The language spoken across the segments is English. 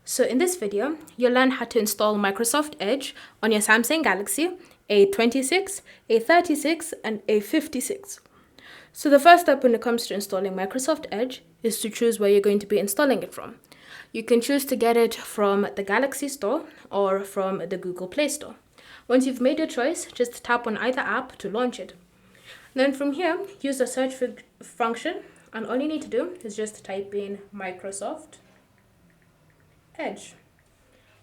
So in this video, you'll learn how to install Microsoft Edge on your Samsung Galaxy A26, A36, and A56. So the first step when it comes to installing Microsoft Edge is to choose where you're going to be installing it from. You can choose to get it from the Galaxy Store or from the Google Play Store. Once you've made your choice, just tap on either app to launch it. Then from here, use the search function, and all you need to do is just type in Microsoft Edge.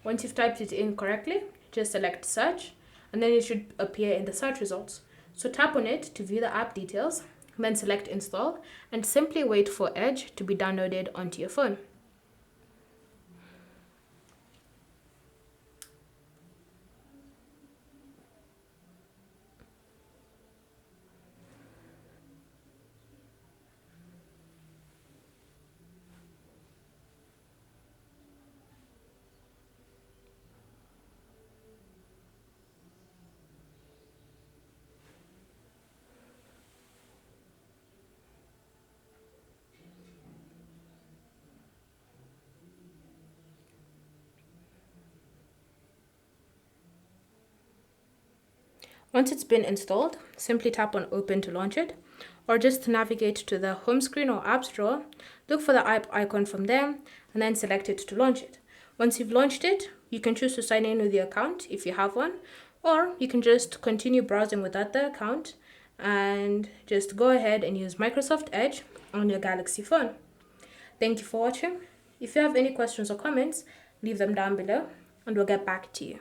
Once you've typed it in correctly, just select search, and then it should appear in the search results. So tap on it to view the app details, then select install, and simply wait for Edge to be downloaded onto your phone. Once it's been installed, simply tap on Open to launch it, or just navigate to the home screen or apps drawer, look for the app icon from there, and then select it to launch it. Once you've launched it, you can choose to sign in with your account if you have one, or you can just continue browsing without the account and just go ahead and use Microsoft Edge on your Galaxy phone. Thank you for watching. If you have any questions or comments, leave them down below and we'll get back to you.